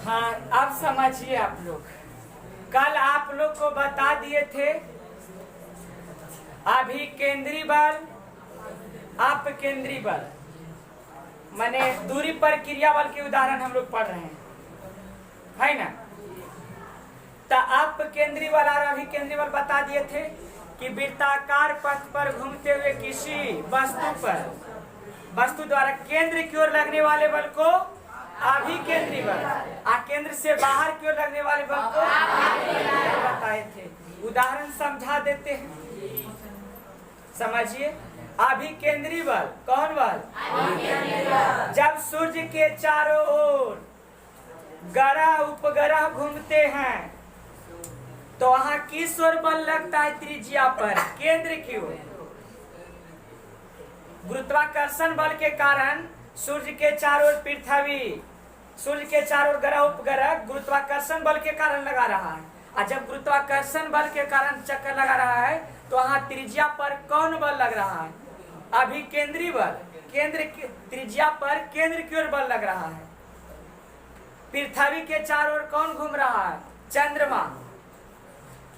हाँ, अब समझिए आप लोग। कल आप लोग को बता दिए थे अभी केंद्रीय बल, आप केंद्रीय बल माने दूरी पर क्रिया बल के उदाहरण हम लोग पढ़ रहे हैं, है ना। तो आप केंद्रीय बल और अभी केंद्रीय बल बता दिए थे कि वृत्ताकार पथ पर घूमते हुए किसी वस्तु द्वारा केंद्र की ओर लगने वाले बल को अभी केंद्रीय बल, केंद्र से बाहर की ओर लगने वाले बल को बताए थे। उदाहरण समझा देते हैं, समझिए। अभी केंद्रीय बल कौन बल? जब सूर्य के चारों ओर ग्रह उपग्रह घूमते हैं तो वहां किस ओर बल लगता है? त्रिज्या पर, केंद्र की ओर। गुरुत्वाकर्षण बल के कारण सूर्य के चारों ओर पृथ्वी, सूर्य के चारों ओर ग्रह उपग्रह गुरुत्वाकर्षण बल के कारण लगा रहा है। और जब गुरुत्वाकर्षण बल के कारण चक्कर लगा रहा है तो वहां त्रिज्या पर कौन बल लग रहा है? अभी केंद्रीय बल। केंद्र की त्रिज्या पर केंद्र की ओर बल लग रहा है। पृथ्वी के चारों ओर कौन घूम रहा है? चंद्रमा।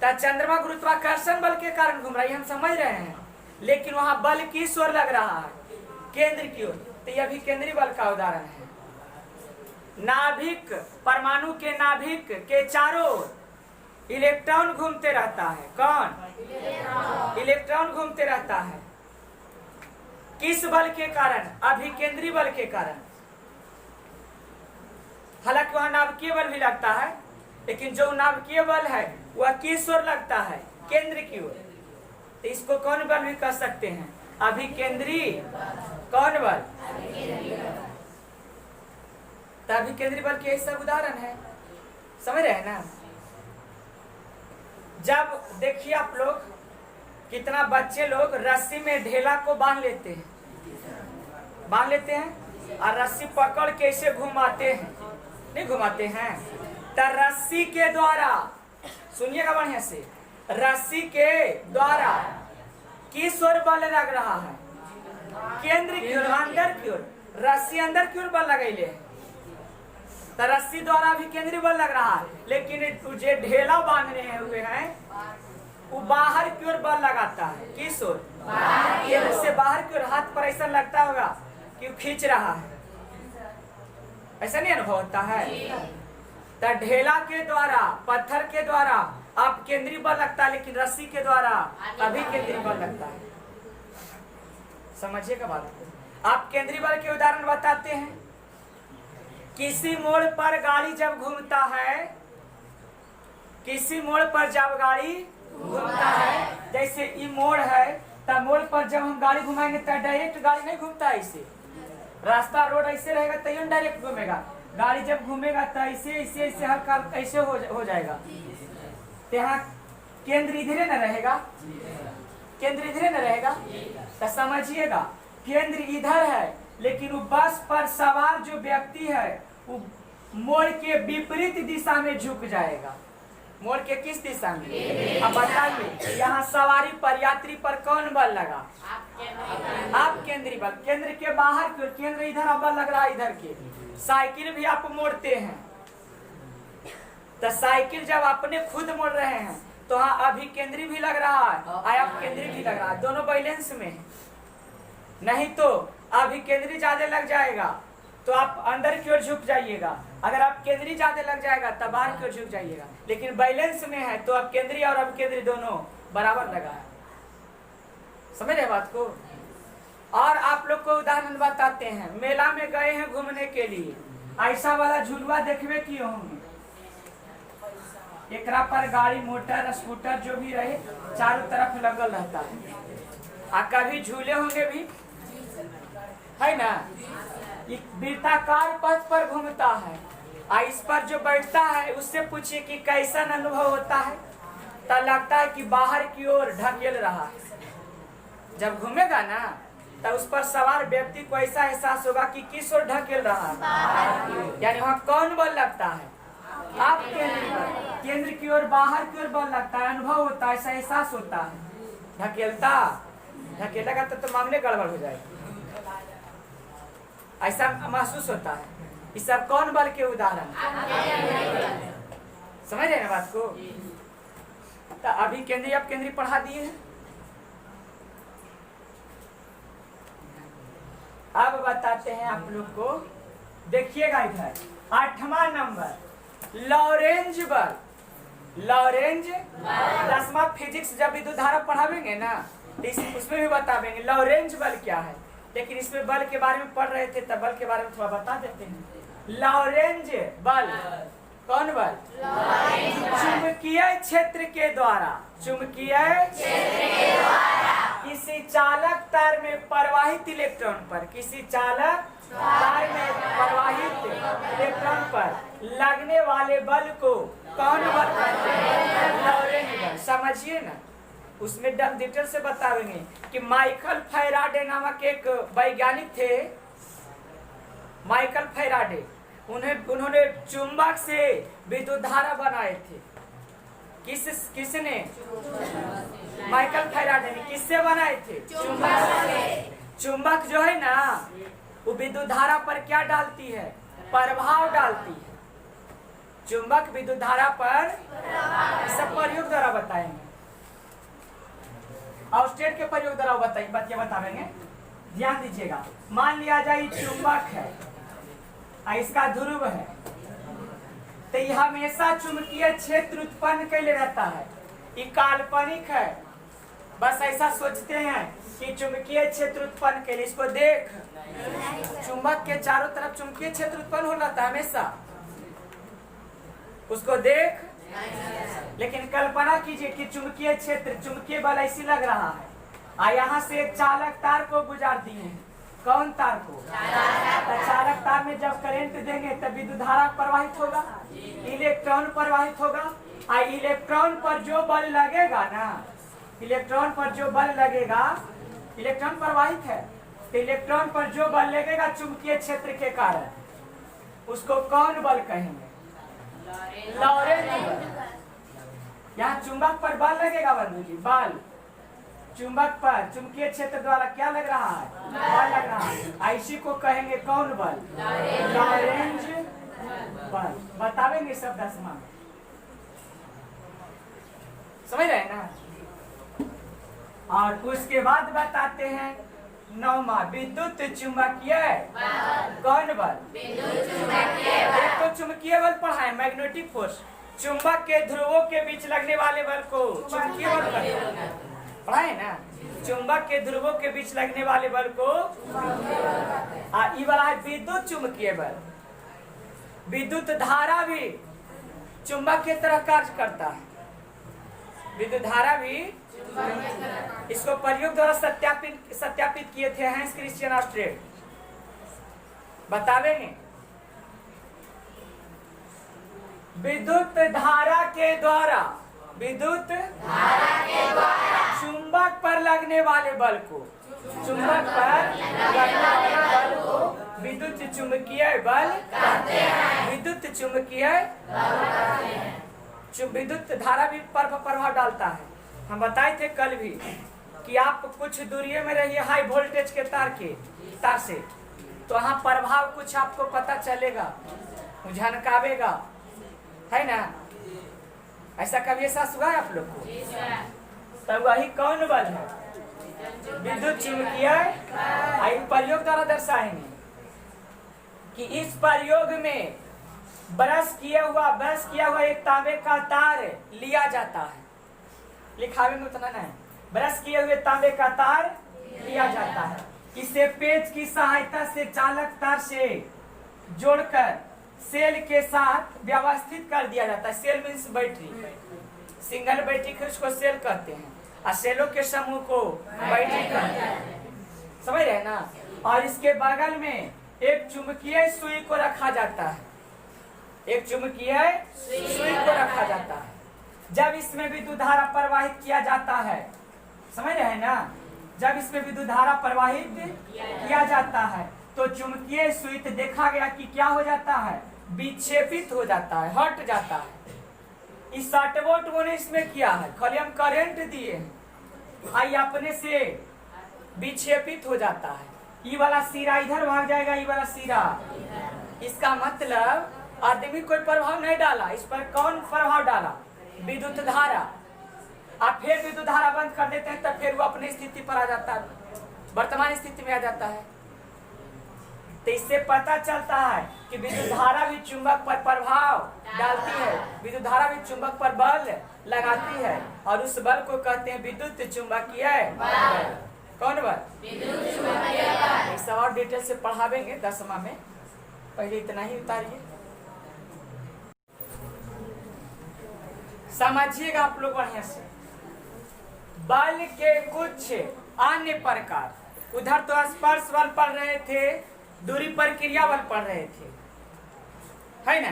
चंद्रमा गुरुत्वाकर्षण बल के कारण घूम रहा है, हम समझ रहे हैं। लेकिन वहां बल किस ओर लग रहा है? केंद्र की ओर। तो यह भी केंद्रीय बल का उदाहरण है। नाभिक, परमाणु के नाभिक के चारों ओर इलेक्ट्रॉन घूमते रहता है। कौन? इलेक्ट्रॉन घूमते रहता है। किस बल के कारण? अभी केंद्रीय बल के कारण। हालांकि वहां नाभिकीय बल भी लगता है, लेकिन जो नाभिकीय बल है वह किस ओर लगता है? केंद्र की ओर। तो इसको कौन बल भी कह सकते हैं? अभी केंद्रीय कौन बल? तो अभी केंद्रीय बल के यही सब उदाहरण है, समझ रहे हैं ना। जब देखिए आप लोग कितना बच्चे लोग रस्सी में ढेला को बांध लेते हैं और रस्सी पकड़ के इसे घुमाते हैं, नहीं घुमाते हैं? तो रस्सी के द्वारा, सुनिएगा बढ़िया से, रस्सी के द्वारा किस ओर बल लग रहा है? केंद्र की ओर, अंदर की ओर। रस्सी अंदर की ओर बल लगेले, तो रस्सी द्वारा भी केंद्रीय बल लग रहा है। लेकिन तुझे ढेला बांधने हुए हैं वो बाहर की ओर बल लगाता है। किस ओर? केंद्र से बाहर की ओर। हाथ पर ऐसा लगता होगा कि वो खींच रहा है, ऐसा नहीं अनुभव होता है? तो ढेला के द्वारा, पत्थर के द्वारा आप केंद्रीय बल लगता है, लेकिन रस्सी के द्वारा अभी केंद्रीय बल लगता है। समझिएगा बात को। आप केंद्रीय बल के उदाहरण बताते हैं। किसी मोड़ पर गाड़ी जब घूमता है, किसी मोड़ पर जब गाड़ी घूमता है, जैसे ये मोड़ है, तब मोड़ पर जब हम गाड़ी घुमाएंगे तो डायरेक्ट गाड़ी नहीं घूमता है। इसे रास्ता रोड ऐसे रहेगा तो यूं डायरेक्ट घूमेगा। गाड़ी जब घूमेगा तो ऐसे ऐसे ऐसे हल्का ऐसे हो जाएगा। तो यहाँ केंद्र इधर न रहेगा, केंद्र इधर न रहेगा। तो समझिएगा, केंद्र इधर है, लेकिन वो बस पर सवार जो व्यक्ति है वो मोड़ के विपरीत दिशा में झुक जाएगा। मोड़ के किस दिशा में? अब बताइए, यहाँ सवारी पर, यात्री पर कौन बल लगा? आप केंद्रीय बल। केंद्र के बाहर की ओर, केंद्र इधर, अब बल लग रहा है इधर के। साइकिल भी आप मोड़ते हैं तो साइकिल जब अपने खुद मोड़ रहे हैं तो हाँ अभी केंद्रीय भी लग रहा है, आप केंद्रीय भी लग रहा है, दोनों बैलेंस में है। नहीं तो अभी केंद्रीय ज्यादा लग जाएगा तो आप अंदर की ओर झुक जाइएगा। अगर आप केंद्रीय ज्यादा लग जाएगा तब बाहर की ओर झुक जाइएगा। लेकिन बैलेंस में है तो अब केंद्रीय और अब केंद्रीय दोनों बराबर लगा है। समझ रहे बात को। और आप लोग को उदाहरण बताते हैं। मेला में गए हैं घूमने के लिए, ऐसा वाला झुलवा देखबे किए होंगे। एकरा पर गाड़ी, मोटर, स्कूटर जो भी रहे चारों तरफ लगल रहता है। कभी झूले होंगे भी, है ना। वृत्ताकार पथ पर घूमता है, इस पर जो बैठता है उससे पूछिए कि कैसा अनुभव होता है? तो लगता है कि बाहर की ओर ढकेल रहा है। जब घूमेगा ना तो उस पर सवार व्यक्ति को ऐसा एहसास होगा कि किस ओर ढकेल रहा है। यानी वहाँ कौन बल लगता है? आप केंद्र की ओर, बाहर की ओर बल लगता है, अनुभव होता है, ऐसा एहसास होता है। ढकेलेगा तो मामले गड़बड़ हो जाएगा, ऐसा महसूस होता है। ये सब कौन बल के उदाहरण? समझ रहे ना बात को? तो अभी केंद्रीय अपकेंद्री पढ़ा दिए हैं। अब बताते हैं आप लोग को, देखिएगा इधर 8वां नंबर लॉरेंज बल। लॉरेंज 10वां फिजिक्स जब विद्युत धारा पढ़ावेंगे ना उसमें भी बतावेंगे लॉरेंज बल क्या है, लेकिन इसमें बल के बारे में पढ़ रहे थे तब बल के बारे में थोड़ा बता देते हैं। लॉरेंज बल कौन बल? चुंबकीय क्षेत्र के द्वारा, चुंबकीय क्षेत्र के द्वारा किसी चालक तार में प्रवाहित इलेक्ट्रॉन पर, किसी चालक तार में प्रवाहित इलेक्ट्रॉन पर लगने वाले बल को कौन बल कहते हैं? लॉरेंज बल। समझिए ना, उसमें डिटेल से बताएंगे कि माइकल फैराडे नामक एक वैज्ञानिक थे, माइकल फैराडे। उन्होंने चुंबक से विद्युत धारा बनाए थे। किसने? माइकल फैराडे ने। किससे बनाए थे? चुंबक से। चुंबक जो है ना वो विद्युत धारा पर क्या डालती है? प्रभाव डालती है। चुंबक विद्युत धारा पर, सब प्रयोग द्वारा बताएंगे, और स्टेट के प्रयोग द्वारा बताएंगे। ध्यान दीजिएगा, मान लिया जाए चुंबक है, इसका ध्रुव है, तो यह हमेशा चुंबकीय क्षेत्र उत्पन्न कैले रहता है। ये काल्पनिक है, बस ऐसा सोचते हैं कि चुंबकीय क्षेत्र उत्पन्न के लिए। इसको देख, चुंबक के चारों तरफ चुंबकीय क्षेत्र उत्पन्न हो जाता है हमेशा, उसको देख। लेकिन कल्पना कीजिए कि चुंबकीय क्षेत्र, चुंबकीय बल ऐसी लग रहा है, यहाँ से एक चालक तार को गुजार दिए हैं। कौन तार को? चालक तार में जब करंट देंगे तब विद्युत धारा प्रवाहित होगा, इलेक्ट्रॉन प्रवाहित होगा। इलेक्ट्रॉन पर जो बल लगेगा ना, इलेक्ट्रॉन पर जो बल लगेगा, इलेक्ट्रॉन प्रवाहित है, तो इलेक्ट्रॉन पर जो बल लगेगा चुंबकीय क्षेत्र के कारण, उसको कौन बल कहेंगे? लॉरेंज बल। यहाँ चुंबक पर बल लगेगा बंधु जी, बल चुंबक पर चुंबकीय क्षेत्र द्वारा क्या लग रहा है? बल लग रहा है। इसी को कहेंगे कौन बल? लॉरेंज बल। बतावेंगे सब 10वां में, समझ रहे हैं ना? और उसके बाद बताते हैं 9वां विद्युत चुंबकीय कौन बल? एक तो चुंबकीय बल पढ़ा है, मैग्नेटिक फोर्स। चुंबक के ध्रुवों के बीच लगने वाले बल को चुंबकीय बल कहते हैं, पढ़ा है ना? चुंबक के ध्रुवों के बीच लगने वाले बल को ये वाला है विद्युत चुंबकीय बल। विद्युत धारा भी चुंबक की तरह कार्य करता है, विद्युत धारा भी। इसको प्रयोग द्वारा सत्यापित किए थे हैंस क्रिश्चियन ऑस्ट्रेट। बतावेंगे विद्युत धारा के द्वारा, विद्युत धारा के द्वारा चुंबक पर लगने वाले बल को, चुंबक पर लगने वाले बल को विद्युत चुंबकीय बल कहते हैं। विद्युत चुंबकीय विद्युत धारा भी प्रभाव डालता है। हम बताए थे कल भी कि आप कुछ दूरी में रहिए हाई वोल्टेज के तार से, तो वहाँ प्रभाव कुछ आपको पता चलेगा, झनकावेगा, है ना? ऐसा कभी एहसास हुआ है आप लोग को? तब वही कौन बल है? विद्युत चुंबकीय। प्रयोग द्वारा दर्शाएंगे कि इस प्रयोग में ब्रश किया हुआ एक तांबे का तार लिया जाता है। लिखावे में उतना नहीं, ब्रश किए हुए तांबे का तार लिया जाता है। इसे पेच की सहायता से चालक तार से जोड़कर सेल के साथ व्यवस्थित कर दिया जाता है। Cell means battery, single battery को उसको सेल कहते हैं, और सेलों के समूह को बैटरी कहते हैं। समझ रहे ना? और इसके बगल में एक चुंबकीय सुई को रखा जाता है, एक चुंबकीय सुई को रखा जाता है। जब इसमें विद्युत धारा प्रवाहित किया जाता है, समझ रहे हैं ना? जब इसमें विद्युत धारा प्रवाहित किया जाता है तो चुंबकीय सुई देखा गया कि क्या हो जाता है? विक्षेपित हो जाता है, हट जाता है। इस 60 वोल्ट वो ने इसमें किया है, खाली हम करंट दिए हैं, अपने से विक्षेपित हो जाता है। ये वाला सिरा इधर भाग जाएगा, ये वाला सिरा इसका मतलब आदमी कोई प्रभाव नहीं डाला, इस पर कौन प्रभाव डाला? विद्युत धारा। आप फिर विद्युत धारा बंद कर देते हैं तब फिर वो अपनी स्थिति पर आ जाता है, वर्तमान स्थिति में आ जाता है। तो इससे पता चलता है कि विद्युत धारा भी चुंबक पर प्रभाव डालती है, विद्युत धारा भी चुंबक पर बल लगाती है, और उस बल को कहते हैं विद्युत चुंबकीय बल। कौन बल? विद्युत चुंबकीय बल। इस और डिटेल से पढ़ावेंगे 10वां में, पहले इतना ही उतारिए। समझिएगा आप लोग बढ़िया से। बल के कुछ अन्य प्रकार, उधर तो स्पर्श बल पढ़ रहे थे, दूरी पर क्रिया बल पढ़ रहे थे, है ना?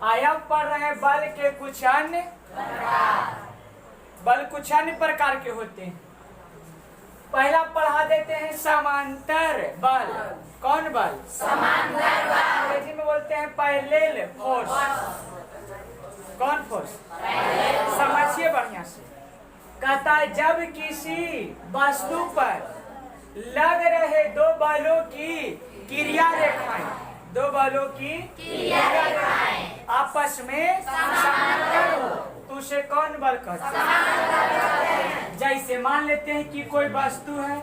आया पढ़ रहे हैं बल के कुछ अन्य प्रकार। बल कुछ अन्य प्रकार के होते हैं। पहला पढ़ा देते हैं समांतर बल। कौन बल? समांतर बल। अंग्रेजी में बोलते हैं पैरेलल फोर्स। कौन फोर्स? समझिए बढ़िया से। कहता है जब किसी वस्तु पर लग रहे दो बलों की क्रिया रेखाएं, दो बलों की क्रिया रेखाएं आपस में समांतर हो तो उसे कौन बल कहते हैं? जैसे मान लेते हैं कि कोई वस्तु है,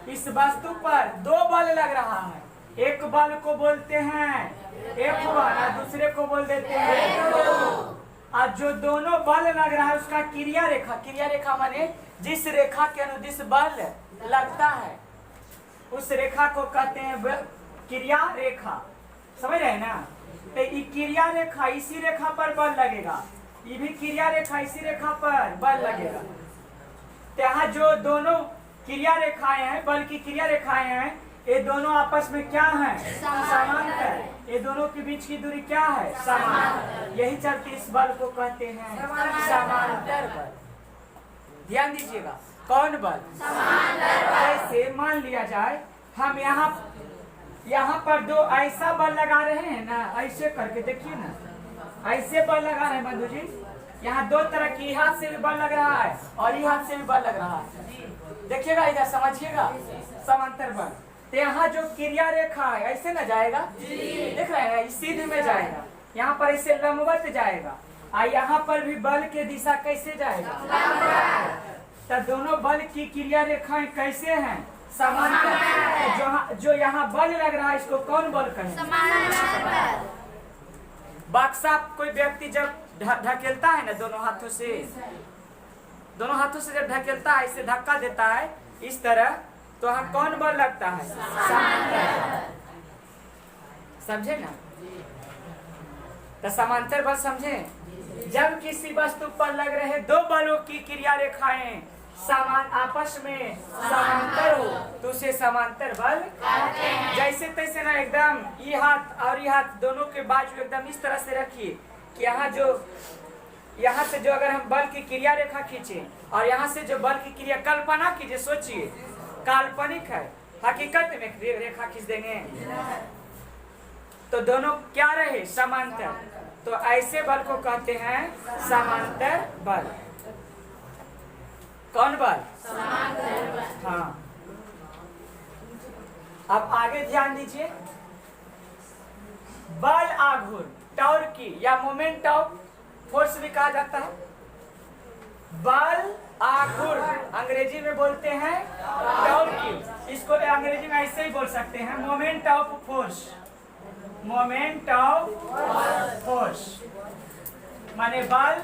इस वस्तु पर दो बल लग रहा है, एक बल को बोलते हैं F1 और दूसरे को बोल देते हैं F2। और जो दोनों बल लग रहा है उसका क्रिया रेखा, क्रिया रेखा माने जिस रेखा के अनुदिश बल लगता है उस रेखा को कहते हैं क्रिया रेखा। समझ रहे हैं ना? तो ये क्रिया रेखा, इसी रेखा पर बल लगेगा, ये भी क्रिया रेखा इसी रेखा पर बल लगेगा। तो यहाँ जो दोनों क्रिया रेखाएं हैं, बल की क्रिया रेखाएं हैं, ये दोनों आपस में क्या है? समांतर। ये दोनों के बीच की दूरी क्या है? समान। यही चलते इस बल को कहते हैं समांतर बल। ध्यान दीजिएगा, कौन बल? समांतर बल। ऐसे मान लिया जाए हम यहाँ पर दो ऐसा बल लगा रहे हैं ना, ऐसे करके देखिए ना, ऐसे बल लगा रहे हैं बंधु जी। यहाँ दो तरह की, हाथ से भी बल लग रहा है और ये हाथ से भी बल लग रहा है। देखिएगा इधर, समझिएगा समांतर बल। तो यहाँ जो क्रिया रेखा है ऐसे न जाएगा, देख रहे हैं, सीधे में जाएगा, यहाँ पर ऐसे लंबवत जाएगा, और यहाँ पर भी बल के दिशा कैसे जाएगा? तो दोनों बल की क्रिया रेखाएं कैसे हैं? समांतर। जो यहाँ बल लग रहा है इसको कौन बल कहें? बक्सा कोई व्यक्ति जब ढकेलता है ना दोनों हाथों से जब ढकेलता है, इसे धक्का देता है इस तरह, तो यहाँ कौन बल लगता है? समांतर। समझे ना? तो समांतर बल समझे? जब किसी वस्तु पर लग रहे दो बलों की क्रिया रेखाएं समान आपस में समांतर हो तो उसे समांतर बल कहते हैं। जैसे तैसे ना, एकदम ये हाथ और ये हाथ दोनों के बाजू एकदम इस तरह से रखिए कि यहाँ से जो अगर हम बल की क्रिया रेखा खींचे और यहाँ से जो बल की क्रिया, कल्पना कीजिए, सोचिए, काल्पनिक है, हकीकत में रेखा खींच देंगे तो दोनों क्या रहे? समांतर। तो ऐसे बल को कहते हैं समांतर बल। कौन बल? समांतर बल। हाँ, अब आगे ध्यान दीजिए। बल आघूर्ण, टॉर्की या मोमेंट ऑफ फोर्स भी कहा जाता है। बल आघूर्ण अंग्रेजी में बोलते हैं टॉर्की, इसको अंग्रेजी में ऐसे ही बोल सकते हैं moment of force. Moment of force माने बल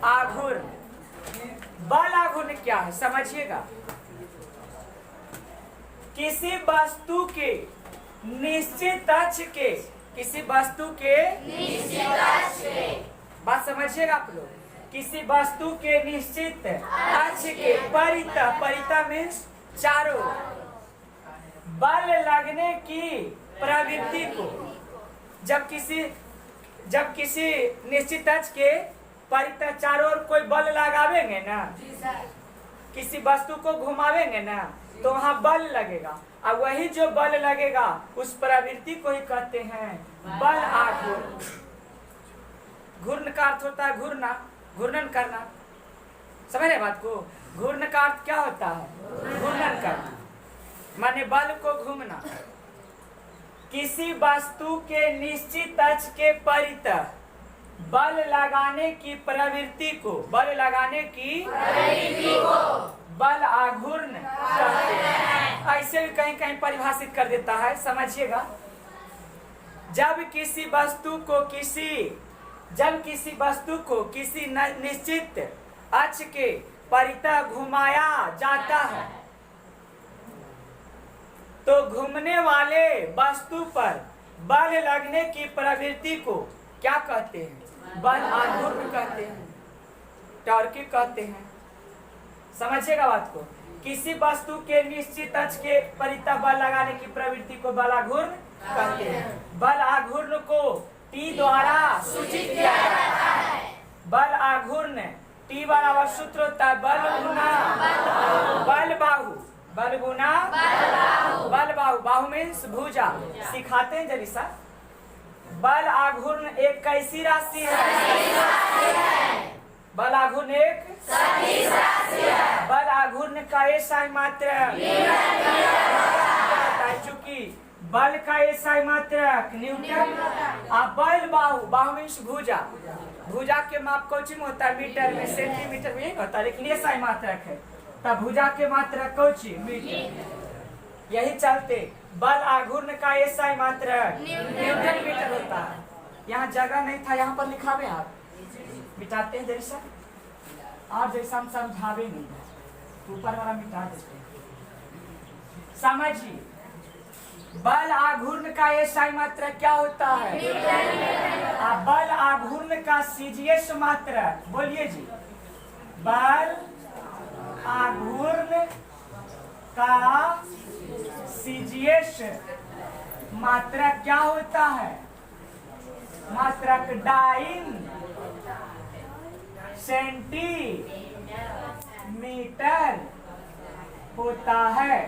आघूर्ण। बल आघूर्ण क्या है समझिएगा। किसी वस्तु के निश्चित अक्ष के, किसी वस्तु के निश्चित अक्ष के, बात समझिएगा आप लोग, किसी वस्तु के निश्चित अक्ष के परितः, परितः मीन्स चारों, बल लगने की प्रवृत्ति को, जब किसी निश्चित अक्ष के परितः चारों ओर कोई बल लगावेंगे ना, किसी वस्तु को घुमावेंगे ना, तो वहाँ बल लगेगा, और वही जो बल लगेगा उस प्रवृत्ति को ही कहते हैं बल आघूर्ण। घूर्ण का अर्थ होता है घूरना, घूर्णन करना। समझ रहे बात को? घूर्ण का अर्थ क्या होता है? घूर्णन करना, माने बल को घूमना। किसी वस्तु के निश्चित अक्ष के परितः बल लगाने की प्रवृत्ति को बल आघूर्ण कहते हैं। ऐसे भी कहीं कहीं परिभाषित कर देता है, समझिएगा। जब किसी वस्तु को किसी निश्चित अक्ष के परितः घुमाया जाता है तो घूमने वाले वस्तु पर बल लगने की प्रवृत्ति को क्या कहते हैं? बल आघूर्ण कहते हैं, टॉर्क कहते हैं। समझिएगा बात को। किसी वस्तु के निश्चित अक्ष के परितः बल लगाने की प्रवृत्ति को बल आघूर्ण कहते हैं। बल आघूर्ण को टी द्वारा सूचित किया जाता है। बल आघूर्ण टी बराबर सूत्र होता है बल गुना बल बाहु, बल गुना बल बाहु। बाहु मीन्स भुजा। सिखाते हैं जरी सा। बल आघूर्ण एक कैसी राशि है? बल आघूर्ण एक सदिश राशि है। बल आघूर्ण का एसआई मात्रक चूंकि बल का एसआई मात्रक न्यूटन। अब बल बाहु, बाहु मीन्स भुजा। भुजा के माप कोची में होता है? मीटर में, सेंटीमीटर में नहीं होता, लेकिन एसआई मात्रक है। तब भुजा के मात्रक कोची? मीटर। यही चलते बल आघूर्ण का एसआई मात्रक न्यूटन मीटर होता है। यहाँ जगह नहीं था, यहाँ पर लिखावे आप मिटाते हैं जैसा, और जैसा हम समझावे नहीं, ऊपर वाला मिटा देते हैं। समझिए, बल आघूर्ण का एसआई मात्रक क्या होता है? बल आघूर्ण का सीजीएस मात्रक बोलिए जी। बल आघूर्ण का सीजीएस मात्रक क्या होता है? मात्रक डाइन सेंटीमीटर होता है।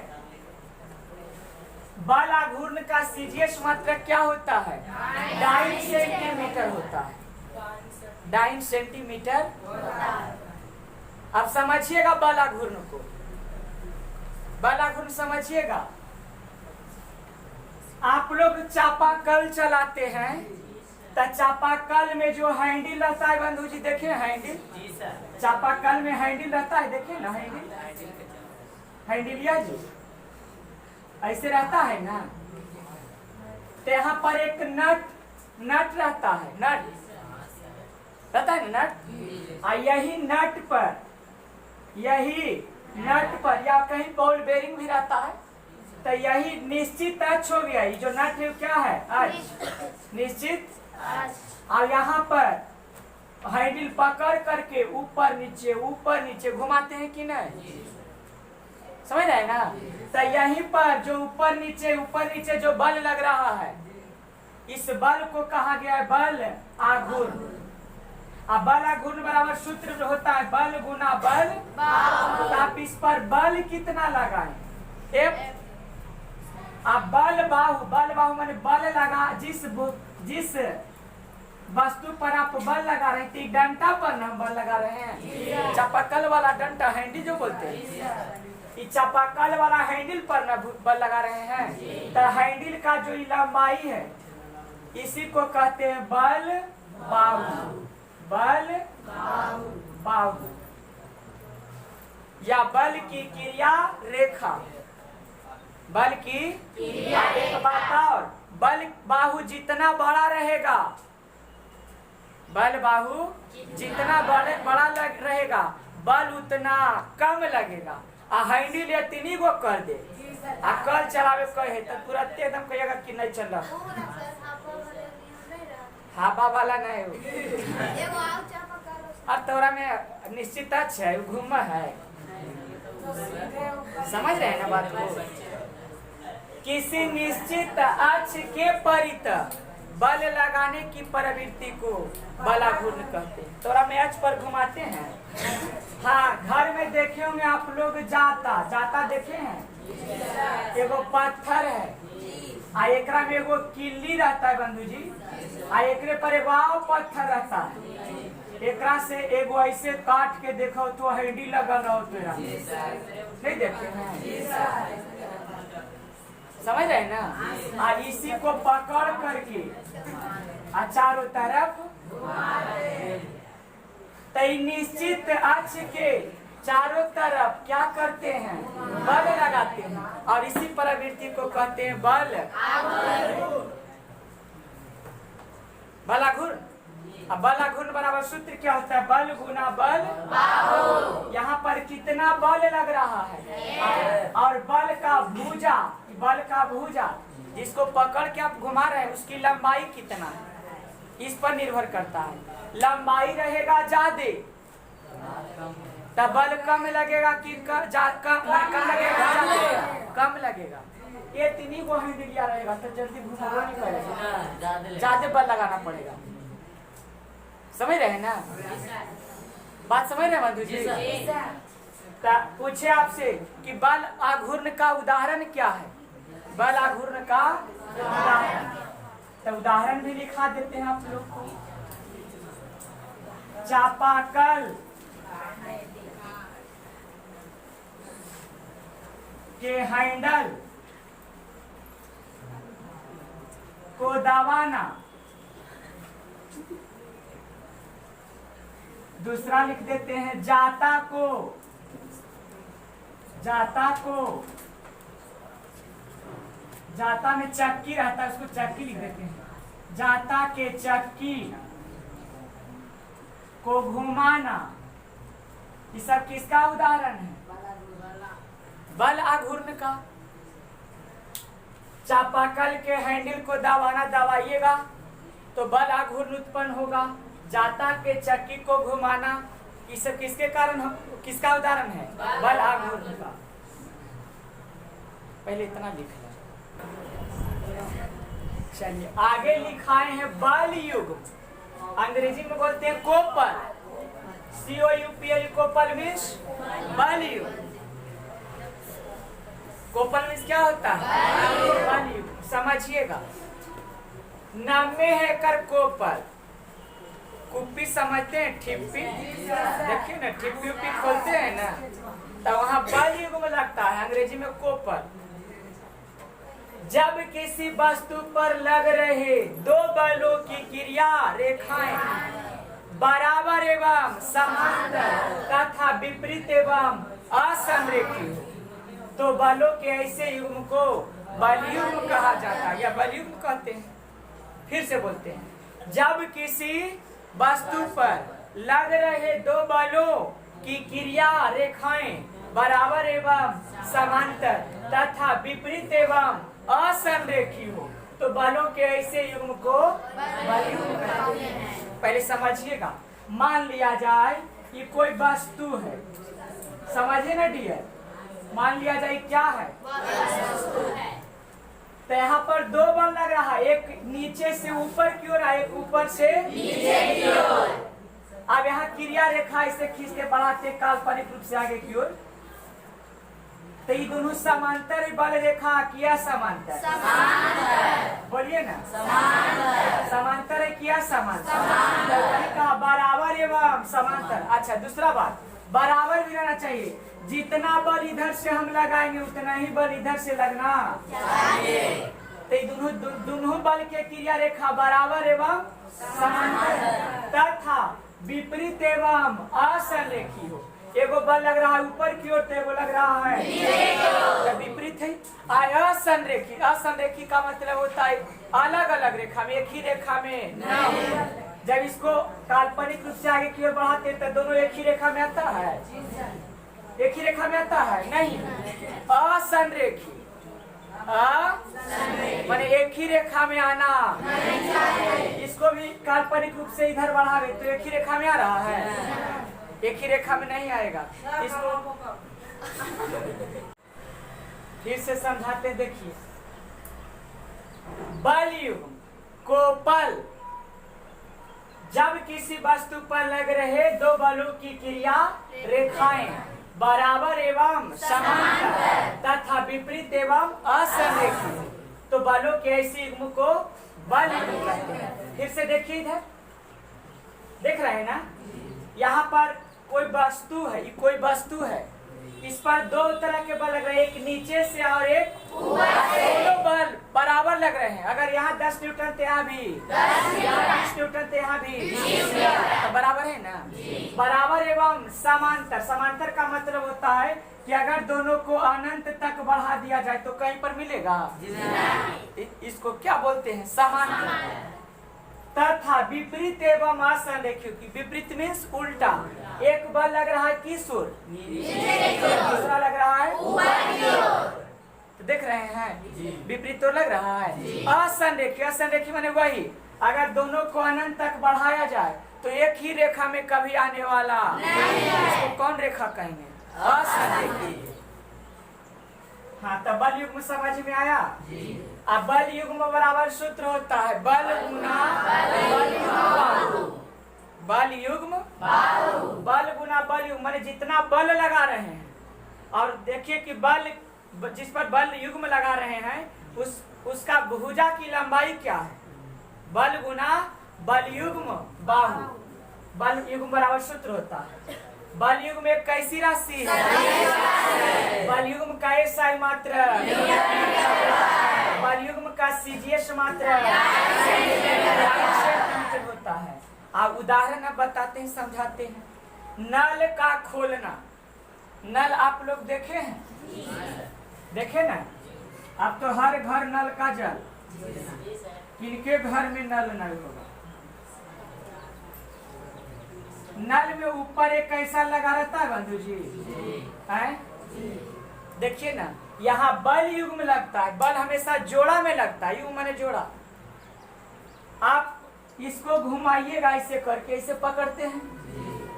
बल आघूर्ण का सीजीएस मात्रक क्या होता है? डाइन सेंटीमीटर होता है। Dyne centimetre. अब समझिएगा बल आघूर्ण को। बल आघूर्ण समझिएगा। आप लोग चापाकल चलाते हैं तो चापाकल में जो हैंडल रहता है, बंधु जी देखे हैंडल? चापाकल में हैंडल रहता है, देखे ना हैंडलिया जी ऐसे रहता है ना। तो यहाँ पर एक नट रहता है, नट रहता है ना, नट। यही नट पर या कहीं बॉल बेरिंग भी रहता है। तो यही निश्चित अक्ष हो गया। ये जो नट है क्या है? अक्ष, निश्चित। और यहाँ पर हैंडल पकड़ करके ऊपर नीचे घुमाते हैं कि नहीं? समझ रहे हैं ना? तो यहीं पर जो ऊपर नीचे जो बल लग रहा है, इस बल को कहा गया है बल आघूर्ण। अब बल आघूर्ण बराबर सूत्र जो होता है बल गुना बल। तो आप इस पर बल कितना लगाएं? F। अब बल बाहु माने बल लगा, जिस वस्तु पर आप बल लगा रहे हैं, डंटा पर ना बल लगा रहे हैं। चापाकल वाला डंटा हैंडल जो बोलते हैं, इस चापाकल वाला हैंडल पर ना बल लगा रहे हैं। तो हैंडल का जो लंबाई है, इसी को कहते हैं बल बाहु। बल बाहु या बल की क्रिया रेखा। बल की एक बात और, बल बाहु जितना बड़ा रहेगा, बल बाहु जितना बड़ा रहेगा, बल उतना कम लगेगा। हैंडल इतनी को कर दे, कल चलावे कहे तो तुरंत एकदम कहेगा कि नहीं चल रहा। हाबा वाला नहीं हो। अब तोरा में निश्चित अक्ष है, घूम है। समझ रहे हैं ना बात को? किसी निश्चित अक्ष के परितः बल लगाने की प्रवृत्ति को बल आघूर्ण कहते हैं। तोरा में अक्ष पर घुमाते हैं। हाँ, घर में देखे होंगे आप लोग जाता देखे हैं? एगो पत्थर है, एकरा में एगो किल्ली रहता है बंधु जी, एकरे पर एगो और पत्थर रहता है। एकरा से एगो ऐसे काट के देखो तो हैंडल लगल रहो, तेरा नहीं देखे हैं? समझ रहे हैं ना। और इसी को पकड़ करके चारों तरफ तय निश्चित अक्ष के चारों तरफ क्या करते हैं, बल लगाते हैं। और इसी प्रवृत्ति को कहते हैं बल बलाघूर्ण। अब बलाघूर्ण बराबर सूत्र क्या होता है, बल गुना बल बाहु। यहाँ पर कितना बल लग रहा है, और बल का भुजा जिसको पकड़ के आप घुमा रहे हैं उसकी लंबाई कितना है, इस पर निर्भर करता है। लंबाई रहेगा ज्यादा तब बल कम लगेगा कि कम लगेगा। ये तीन को हिंडिया रहेगा तो जल्दी घुमाना नहीं पड़ेगा, ज्यादा बल लगाना पड़ेगा। समझ रहे हैं ना बात, समझ रहे मधु जी। पूछे आपसे कि बल आघूर्ण का उदाहरण क्या है, बल आघूर्ण का उदाहरण, तो उदाहरण भी लिखा देते हैं आप लोग को। चापाकल के हैंडल को दबाना। दूसरा लिख देते हैं जाता को जाता में चक्की रहता है, उसको चक्की लिख देते हैं। जाता के चक्की को घुमाना, ये सब किसका उदाहरण है, बल आघूर्ण का। चापाकल के हैंडल को दबाना, दबाइएगा तो बल आघूर्ण उत्पन्न होगा। जाता के चक्की को घुमाना, ये सब किसके कारण, किसका उदाहरण है, बल आघूर्ण का। पहले इतना लिख लें। चलिए आगे लिखाए हैं बल युग, अंग्रेजी में बोलते हैं कोपल, COUPL, कोपल मीन्स बल युग। कोपल मीन्स क्या होता है, बल युग। समझिएगा, नाम में है कर कोपल, कुप्पी समझते हैं, ठिप्पी, देखिए ना ठिप्पी उप्पी खोलते हैं ना, तो वहाँ बल युग में लगता है, अंग्रेजी में कोपल। जब किसी वस्तु पर लग रहे दो बलों की क्रिया रेखाएं बराबर एवं समांतर तथा विपरीत एवं असंरेखी हो, तो बलों के ऐसे युग्म को बलयुग्म कहा जाता है या बलयुग्म कहते हैं। फिर से बोलते हैं, जब किसी वस्तु पर लग रहे दो बलों की क्रिया रेखाएं बराबर एवं समांतर तथा विपरीत एवं असंरेखी हो, तो बलों के ऐसे युग्म को बलयुग्म कहते हैं। पहले समझिएगा, मान लिया जाए कि कोई वस्तु है, समझिए ना डियर, मान लिया जाए क्या है, तो यहाँ पर दो बल लग रहा है, एक नीचे से ऊपर की ओर, एक ऊपर से नीचे की ओर। अब यहाँ क्रिया रेखा इसे खींचते बढ़ाते काल्पनिक रूप से आगे की ओर, तो ये दोनों समांतर बल रेखा किया समांतर, बोलिए ना समांतर है किया समांतर, कहा बराबर एवं समांतर। अच्छा दूसरा बात, बराबर भी रहना चाहिए, जितना बल इधर से हम लगाएंगे उतना ही बल इधर से लगना चाहिए। तो दोनों बल के क्रिया रेखा बराबर एवं समांतर तथा विपरीत एवं असंरेखी हो। एगो बल लग रहा है ऊपर की ओर, तो एगो लग रहा है विपरीत है। असंरेखी, असंरेखी का मतलब होता है अलग अलग रेखा में, एक ही रेखा में नहीं। जब इसको काल्पनिक रूप से आगे की ओर बढ़ाते तो दोनों एक ही रेखा में आता है, एक ही रेखा में आता है नहीं, असंरेखी, माने एक ही रेखा में आना। इसको भी काल्पनिक रूप से इधर बढ़ावे तो एक ही रेखा में आ रहा है, एक ही रेखा में नहीं आएगा। इसको फिर से समझाते, देखिए बल युग्म कोपल, जब किसी वस्तु पर लग रहे दो बलों की क्रिया रेखाएं बराबर एवं समांतर तथा विपरीत एवं असंरेखी, तो बलों के ऐसे युग्म को बल युग्म कहते हैं। फिर से देखिए इधर, देख रहे हैं ना, यहाँ पर कोई वस्तु है, ये कोई वस्तु है, इस पर दो तरह के बल लग रहे हैं, एक नीचे से और एक ऊपर से। दोनों बल बराबर लग रहे हैं। अगर यहाँ 10 न्यूटन तो यहाँ भी 20 न्यूटन तो यहाँ भी तो बराबर है ना। बराबर एवं समांतर। समांतर का मतलब होता है कि अगर दोनों को अनंत तक बढ़ा दिया जाए तो कहीं पर मिलेगा। इसको क्या बोलते हैं? समांतर। तथा विपरीत एवं असंरेखियों की, विपरीत मीन्स उल्टा। एक बल लग रहा है किस ओर? दूसरा लग रहा है तो देख रहे हैं विपरीत तो लग रहा है। असंरेखी, असंरेखी माने वही अगर दोनों को अनंत तक बढ़ाया जाए तो एक ही रेखा में कभी आने वाला इसको कौन रेखा कहेंगे? असंरेखी। हाँ, तो बल युग्म समझ में आया। अब बल युग्म बराबर सूत्र होता है बल गुना बल युग्म। बल युग्म बल गुना बल युग्म माने जितना बल लगा रहे हैं, और देखिए कि बल जिस पर बल युग्म लगा रहे हैं उसका भुजा की लंबाई क्या है? बल गुना बल युग्म बाहु। बल युग्म बराबर सूत्र होता है बल युग्म एक कैसी राशि है? बल युग्म का एसआई मात्रा, बल युग्म का सीजीएस मात्रा होता है। आप उदाहरण अब बताते हैं, समझाते हैं। नल का खोलना। नल आप लोग देखे हैं? देखे ना? अब तो हर घर नल का जल, किनके घर में नल नहीं होगा? नल में ऊपर एक कैसा लगा रहता है बंधु जी? है? देखिए ना, यहाँ बल युग्म लगता है। बल हमेशा जोड़ा में लगता है, युग्म माने जोड़ा। आप इसको घुमाइएगा ऐसे करके, ऐसे पकड़ते हैं,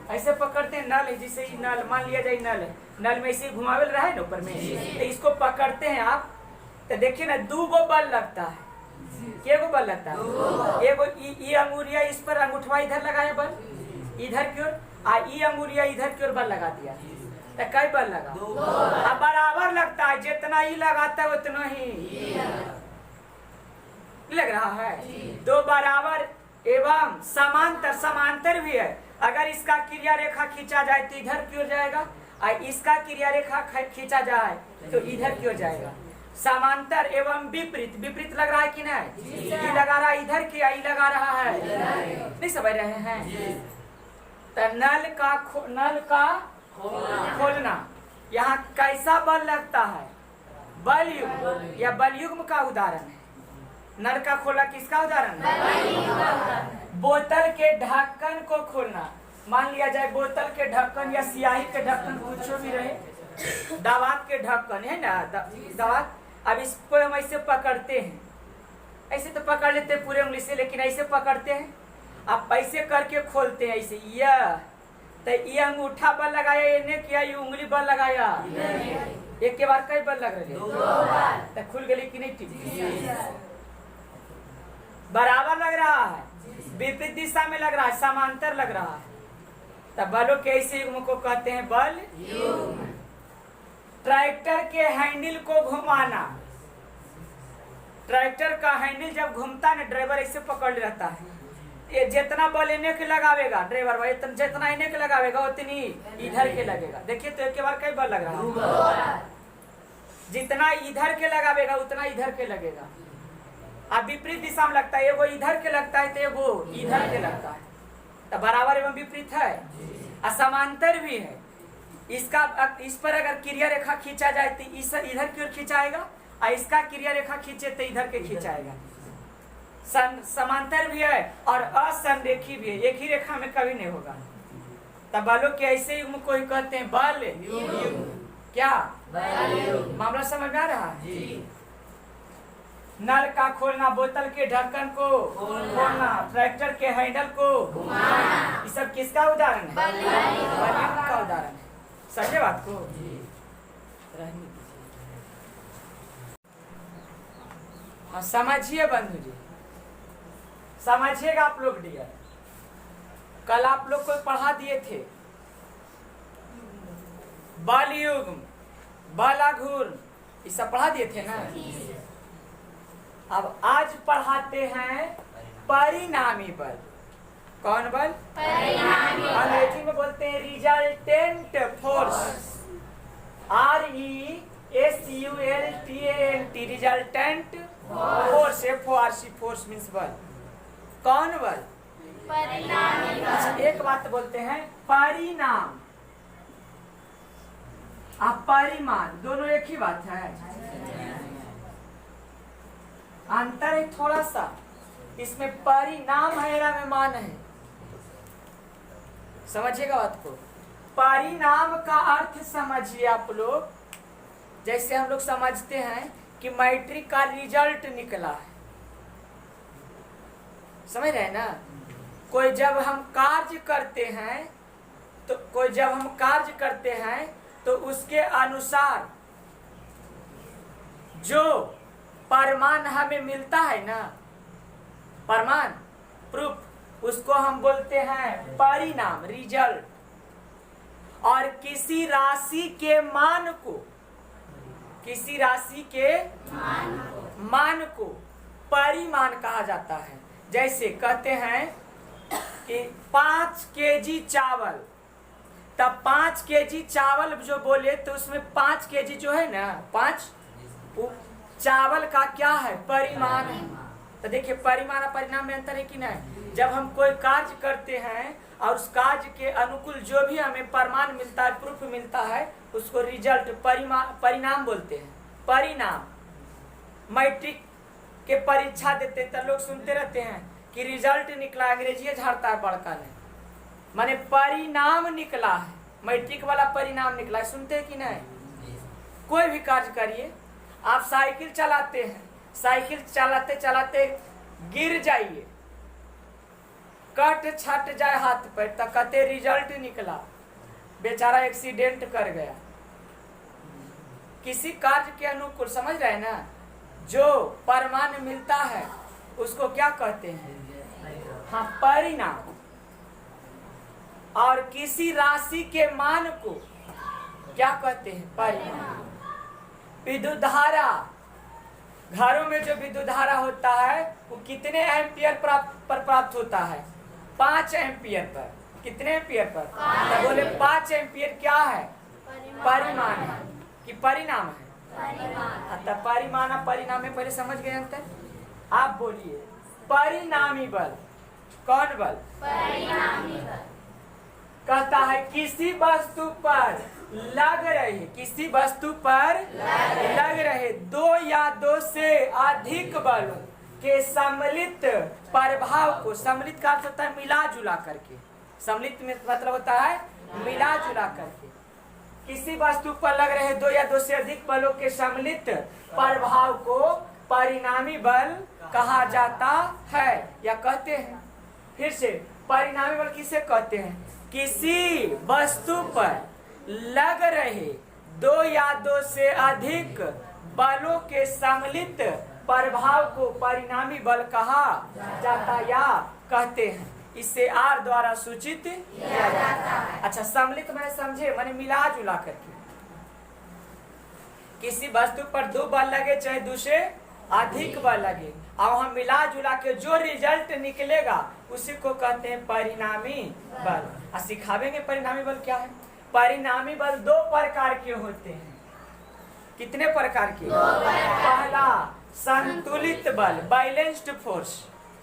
ऐसे पकड़ते हैं। नल है, जिसे नल मान लिया जाए नल है, नल में ऐसे घुमावे रहा है ना ऊपर में, तो इसको पकड़ते हैं आप। तो देखिए ना, 2 गो बल लगता है। क्या गो बल लगता है? एगो ये अंगुरिया इस पर अंगूठवा इधर लगाया बल इधर की ओर, ई अंगुरिया इधर की ओर बल लगा दिया, तो कई बल लगा? अब बराबर लगता है, जितना ई लगाता है उतना ही लग रहा है। 2 बराबर एवं समांतर। समांतर भी है। अगर इसका क्रिया रेखा खींचा जाए तो इधर की ओर जाएगा, और इसका क्रिया रेखा खींचा जाए तो इधर की ओर जाएगा। समांतर एवं विपरीत। विपरीत लग रहा है कि नहीं? ई लगा रहा है इधर की, आई लगा रहा है, नहीं समझ रहे हैं? तो नल का खोलना, यहाँ कैसा बल लगता है? बल युग्म या बल युग्म का उदाहरण है। नल का खोलना किसका उदाहरण है? बोतल के ढक्कन को खोलना। मान लिया जाए बोतल के ढक्कन या स्याही के ढक्कन, कुछ भी रहे, दवात के ढक्कन है ना, दवात। अब इसको हम ऐसे पकड़ते हैं, ऐसे तो पकड़ लेते हैं पूरे उंगली से, लेकिन ऐसे पकड़ते हैं, आप ऐसे करके खोलते हैं ऐसे। तो ये अंगूठा बल लगाया, इन्हें किया, ये उंगली बल लगाया, एक के बार कई बल लग रहे तो खुल गई कि नहीं? ठीक, बराबर लग रहा है, विपरीत दिशा में लग रहा है, समांतर लग रहा है। तब बलों के ऐसे युग्म को कहते हैं बल युग्म। ट्रैक्टर के हैंडल को घुमाना। ट्रैक्टर का हैंडल जब घूमता है, ड्राइवर ऐसे पकड़ रहता है। ये जितना बल इन्हें के लगावेगा ड्राइवर भाई, जितना इन्हें के लगावेगा उतनी इधर के लगेगा। देखिए तो एक के बार कई बार लग रहा है, जितना इधर के लगावेगा उतना इधर के लगेगा। अब विपरीत दिशा में लगता है, एगो इधर के लगता है तो एगो इधर के लगता है, तो बराबर एवं विपरीत है। असमांतर भी है। इसका इस पर अगर क्रिया रेखा खींचा जाए तो इस इधर की ओर खिंचाएगा, और इसका क्रिया रेखा खींचे तो इधर के खिंचाएगा। समांतर भी है और असंरेखी भी है, एक ही रेखा में कभी नहीं होगा। तब बलों के ऐसे युग्म को ही कहते हैं बल युग्म। क्या मामला समझ में आ रहा है? नल का खोलना, बोतल के ढक्कन को खोलना, ट्रैक्टर के हैंडल को घुमाना, ये सब किसका उदाहरण है? बल युग्म का उदाहरण है। समझे बात को? समझिए बंधु जी, समझिएगा आप लोग। डियर, कल आप लोग को पढ़ा दिए थे बल युग्म, बल आघूर्ण, ये सब पढ़ा दिए थे ना। अब आज पढ़ाते हैं परिणामी बल। कौन बल? परिणामी। अंग्रेजी में बोलते हैं resultant force. RESULTANT resultant force, FORC force means बल। कौन बल? परिणामी अच्छा, बल। एक बात बोलते हैं, परिणाम और परिमाण दोनों एक ही बात है? अंतर है थोड़ा सा, इसमें परिणाम है ना में मान है। समझिएगा बात को। परिणाम का अर्थ समझिए आप लोग, जैसे हम लोग समझते हैं कि मैट्रिक का रिजल्ट निकला है, समझ रहे हैं ना। कोई जब हम कार्य करते हैं तो उसके अनुसार जो प्रमाण हमें मिलता है ना, प्रमाण प्रूफ, उसको हम बोलते हैं परिणाम रिजल्ट। और किसी राशि के मान को परिमाण कहा जाता है। जैसे कहते हैं कि 5 केजी चावल, तब 5 केजी चावल जो बोले तो उसमें 5 केजी जो है ना, 5 चावल का क्या है? परिमाण है। तो देखिए परिमाण और परिणाम में अंतर है कि नहीं। जब हम कोई कार्य करते हैं और उस कार्य के अनुकूल जो भी हमें प्रमाण मिलता है, प्रूफ मिलता है, उसको रिजल्ट परिणाम बोलते हैं। परिणाम, मैट्रिक के परीक्षा देते हैं तो लोग सुनते रहते हैं कि रिजल्ट निकला, अंग्रेजी झाड़ता है बड़का ने, माने परिणाम निकला है, मैट्रिक वाला परिणाम निकला है। सुनते हैं कि नहीं? कोई भी कार्य करिए, आप साइकिल चलाते हैं, साइकिल चलाते चलाते गिर जाइए, कट छट जाए हाथ पैर, तो कहते रिजल्ट निकला, बेचारा एक्सीडेंट कर गया। किसी कार्य के अनुकूल, समझ रहे हैं ना, जो प्रमाण मिलता है उसको क्या कहते हैं? हाँ, परिणाम। और किसी राशि के मान को क्या कहते हैं? परिणाम। विद्युत धारा, घरों में जो विद्युत धारा होता है वो कितने एम्पियर प्राप्त होता है? 5 एम्पियर पर। कितने एम्पियर पर? तो बोले 5 एम्पियर क्या है? परिमाण है कि परिणाम है? परिमाण। परिमाण और परिणाम में पहले समझ गए अंतर। आप बोलिए परिणामी बल। कौन बल? परिणामी बल। कहता है किसी वस्तु पर लग रहे, किसी वस्तु पर लग रहे 2 या 2 से अधिक बलों के सम्मिलित प्रभाव को, सम्मिलित का अर्थ होता है मिला जुला करके, सम्मिलित में मतलब होता है मिला जुला करके, किसी वस्तु पर लग रहे 2 या 2 से अधिक बलों के सम्मिलित प्रभाव को परिणामी बल कहा जाता है या कहते हैं। फिर से परिणामी बल किसे कहते हैं? किसी वस्तु पर लग रहे 2 या 2 से अधिक बलों के सम्मिलित प्रभाव को परिणामी बल कहा जाता या कहते हैं। इसे आर द्वारा सूचित किया जाता है। अच्छा, सम्मिलित मैंने समझे, मैंने मिला जुला करके। किसी वस्तु पर 2 बल लगे चाहे 2 से अधिक बल लगे, और हम मिला जुला के जो रिजल्ट निकलेगा उसी को कहते हैं परिणामी बल। और सिखावेंगे परिणामी बल क्या है। परिणामी बल 2 प्रकार के होते हैं। कितने प्रकार के? 2 प्रकार। पहला संतुलित बल, बैलेंस्ड फोर्स,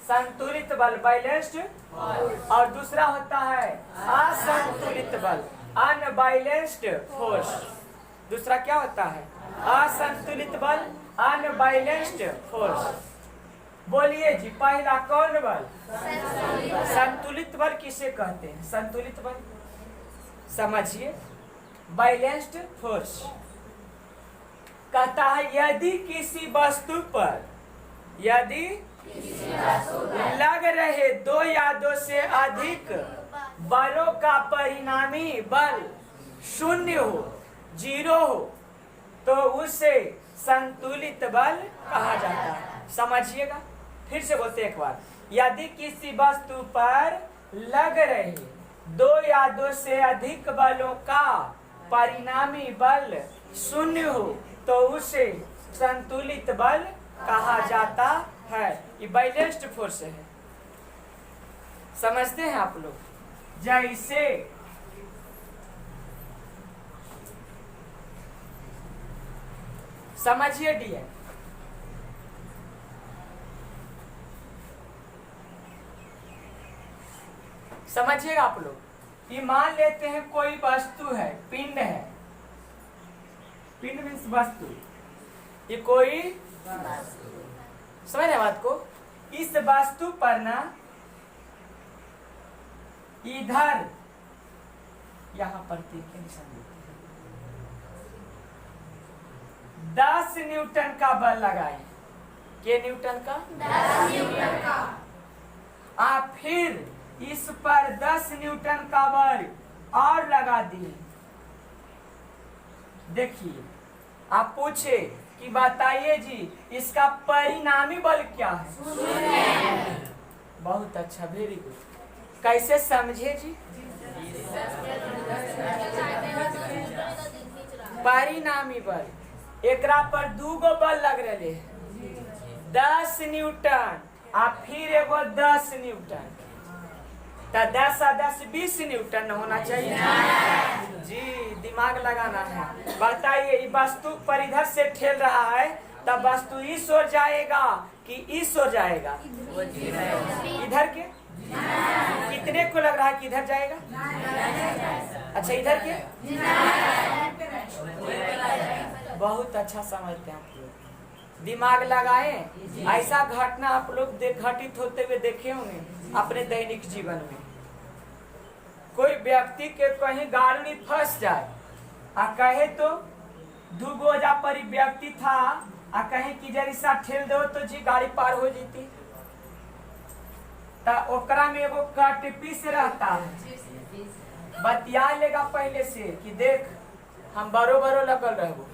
संतुलित बल बैलेंस्ड, और दूसरा होता है असंतुलित बल, अनबैलेंस्ड फोर्स। दूसरा क्या होता है? असंतुलित बल, अनबैलेंस्ड फोर्स। बोलिए जी, पहला कौन बल? संतुलित बल किसे कहते हैं? संतुलित बल समझिए। बैलेंस्ड फोर्स कहता है यदि किसी वस्तु पर लग रहे 2 या 2 से अधिक बलों का परिणामी बल 0 हो, 0 हो, तो उसे संतुलित बल कहा जाता है। समझिएगा, फिर से बोलते एक बार। यदि किसी वस्तु पर लग रहे 2 या 2 से अधिक बलों का परिणामी बल 0 हो, तो उसे संतुलित बल कहा जाता है। ये बैलेंस्ड फोर्स है। समझते हैं आप लोग? जैसे समझिए डियर, समझिएगा आप लोग। ये मान लेते हैं कोई वस्तु है, पिंड है, पिंड मीन्स वस्तु, ये कोई समझ रहे बात को। इस वस्तु पर ना इधर यहां पर तीखे निशान देते हैं, 10 न्यूटन का बल लगाए। के न्यूटन का? 10 न्यूटन का। आप फिर इस पर 10 न्यूटन का बल और लगा दिए। देखिए, आप पूछे कि बताइए जी इसका परिणामी बल क्या है? बहुत अच्छा, वेरी गुड। कैसे समझे जी? परिणामी बल, एकरा पर 2 गो बल लग रहे हैं, 10 न्यूटन आ फिर एगो 10 न्यूटन, तो 10 आ 10 20 न्यूटन होना चाहिए जी। दिमाग लगाना है। बताइए ये वस्तु पर इधर से ठेल रहा है, तब वस्तु इस ओर जाएगा कि इस ओर जाएगा? इधर के। कितने को लग रहा है कि इधर जाएगा? अच्छा, इधर के। बहुत अच्छा समझते हैं आप लोग, दिमाग लगाए। ऐसा घटना आप लोग घटित होते हुए देखे होंगे अपने दैनिक जीवन में। कोई व्यक्ति के कहीं गाड़ी फंस जाए आ कहे तो 2 गोजा पर व्यक्ति था आ कहीं की जरिसा ठेल दो तो जी गाड़ी पार हो जाती। ता ओकरा में एगो कट पीस रहता है, बतिया लेगा पहले से कि देख हम बरो बरो लगल रहबो।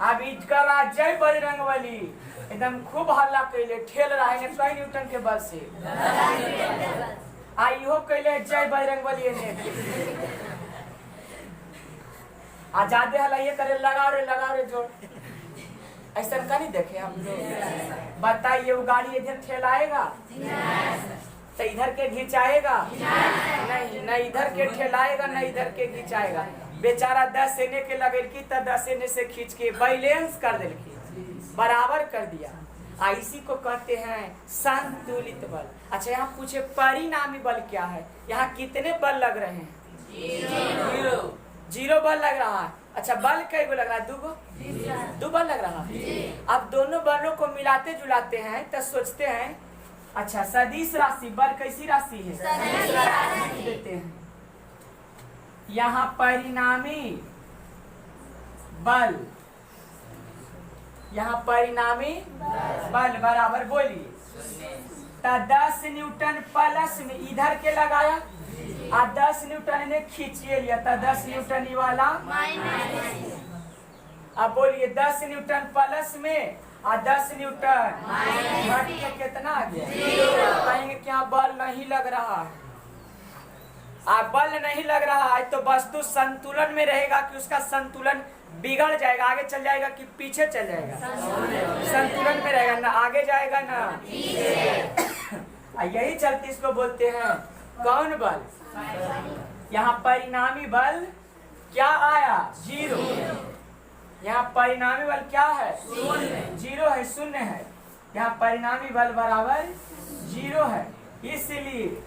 अब इजकरा जय बजरंगबली एकदम खूब हल्ला कैले, ठेल रहा है 100 न्यूटन के बल से। आइयो कैले जय बजरंगबली ने आजादे हला ये करे, लगाओ रे जोर। ऐसा का नहीं देखे हम लोग। बताइए वो गाड़ी इधर ठेलाएगा तो इधर के घिंचाएगा? नहीं, न इधर के ठेलाएगा न इधर के घिंचाएगा। बेचारा 10 एने के लगेलकी तो 10 एने से खींच के बैलेंस कर देलकी, बराबर कर दिया। इसी को कहते हैं संतुलित बल। अच्छा, यहाँ पूछे परिणामी बल क्या है? यहाँ कितने बल लग रहे हैं? 0 बल लग रहा है। अच्छा, बल कई गो लग रहा है? 2 गो। 2 बल लग रहा है। अब दोनों बलों को मिलाते जुलाते हैं तो सोचते हैं, अच्छा सदिश राशि, बल कैसी राशि है? सदिश राशि देते हैं। यहाँ परिणामी बल, यहाँ परिणामी बल बराबर बोलिए तो 10 न्यूटन प्लस में इधर के लगाया और 10 न्यूटन ने खींचिए लिया तो 10 न्यूटन ये वाला माइनस। अब बोलिए 10 न्यूटन प्लस में और 10 न्यूटन घट के कितना आ गया? 0। कहेंगे क्या बल नहीं लग रहा है? अब बल नहीं लग रहा है तो वस्तु संतुलन में रहेगा कि उसका संतुलन बिगड़ जाएगा, आगे चल जाएगा कि पीछे चल जाएगा? संतुलन में रहेगा, ना आगे जाएगा ना पीछे। यही चलते इसको बोलते हैं कौन बल? यहाँ परिणामी बल क्या आया? 0। यहाँ परिणामी बल क्या है? 0 है, शून्य है। यहाँ परिणामी बल बराबर 0 है। इसलिए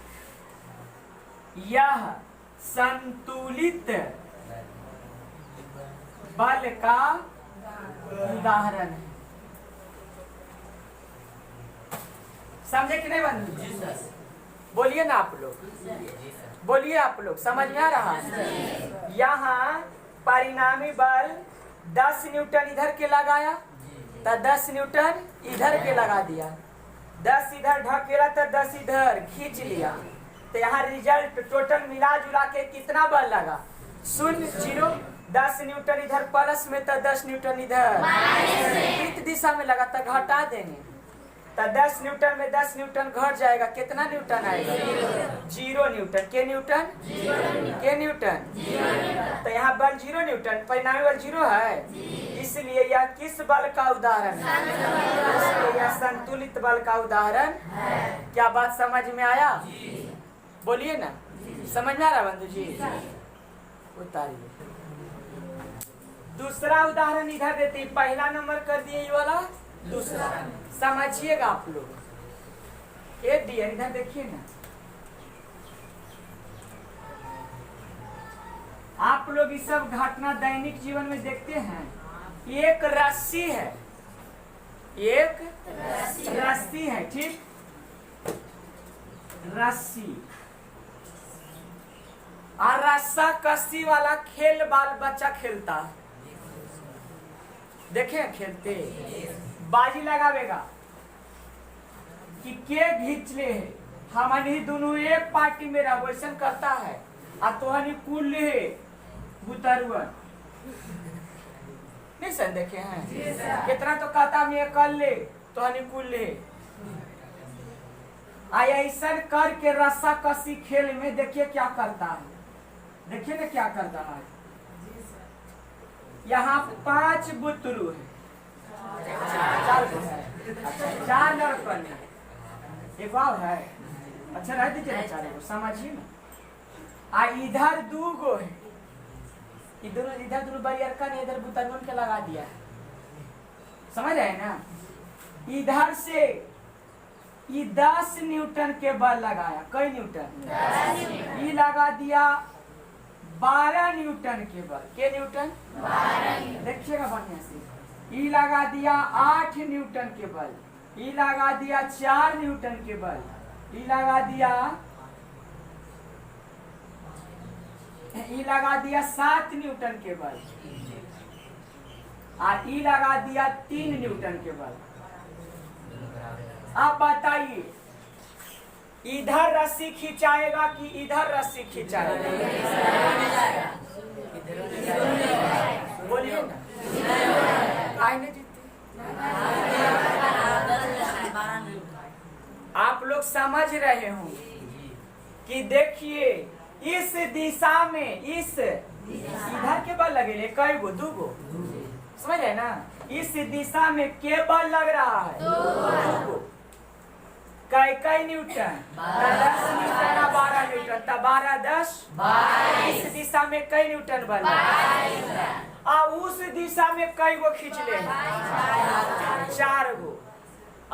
यह संतुलित बल का उदाहरण है। समझे कि नहीं बंधु? बोलिए ना आप लोग, बोलिए आप लोग, समझ में आ रहा है? यहाँ परिणामी बल 10 न्यूटन इधर के लगाया तो 10 न्यूटन इधर के लगा दिया, 10 इधर ढकेला तो 10 इधर खींच लिया। तो यहाँ रिजल्ट टोटल मिला जुला के कितना बल लगा? 0। 10 न्यूटन इधर प्लस में तो 10 न्यूटन इधर विपरीत दिशा में लगा तो घटा देंगे तो 10 न्यूटन में 10 न्यूटन घट जाएगा, कितना न्यूटन आएगा? 0 न्यूटन। के न्यूटन? के न्यूटन। तो यहाँ बल 0 न्यूटन, परिणामी बल 0 है, इसलिए यह किस बल का उदाहरण है? इसलिए यह संतुलित बल का उदाहरण। क्या बात समझ में आया? बोलिए ना, समझ में आ रहा बंधु जी? उतारिए। दूसरा उदाहरण इधर देते हैं, पहला नंबर कर दिए ये वाला, दूसरा समझिएगा आप लोग। ये दिया इधर देखिए ना, आप लोग ये सब घटना दैनिक जीवन में देखते हैं। एक रस्सी है, एक रस्सी है, ठीक, रस्सी और रस्सा कस्सी वाला खेल बाल बच्चा खेलता है, देखे खेलते, बाजी लगावेगा कि के घींच ले है, हमारी दोनों एक पार्टी में रहो, वैसा करता है। आ तोहनी कुल ले बुतरुआ नहीं सर देखे हैं कितना, तो कहता मैं कर ले तोहनी कुल ले आया, ऐसा करके रस्सा कसी खेल में देखिए क्या करता है, देखिए ना क्या करता है। यहाँ 5 बुतरू है, 4 लड़कन है, एक बार है, अच्छा रह दीजिए ना, चारों को समझिए ना। आ इधर 2 गो है, इधर दोनों बरियरकन है, इधर बुतरुन के लगा दिया है, समझ रहे ना। इधर से ये 10 न्यूटन के बल लगाया, कई न्यूटन, ये लगा दिया 12 न्यूटन के बल, के न्यूटन, देखिएगा बढ़िया से, ये लगा दिया 8 न्यूटन के बल, ये लगा दिया 4 न्यूटन के बल, ये लगा दिया 7 न्यूटन के बल, और ये लगा दिया 3 न्यूटन के बल। आप बताइए इधर रस्सी खिंचाएगा कि इधर रस्सी खिंचाएगा, बोलिए ना, काहे नहीं जीतते? आप लोग समझ रहे हो कि देखिए इस दिशा में, इस इधर के बल लगे, कई गो, 2 गो, समझ रहे ना। इस दिशा में के बल लग रहा है, 2 गो, कई न्यूटन, 10 न्यूटन, 12 न्यूटन, तब 12 10 22। इस दिशा में कई न्यूटन बल, और उस दिशा में कई गो खींच ले, 4 गो,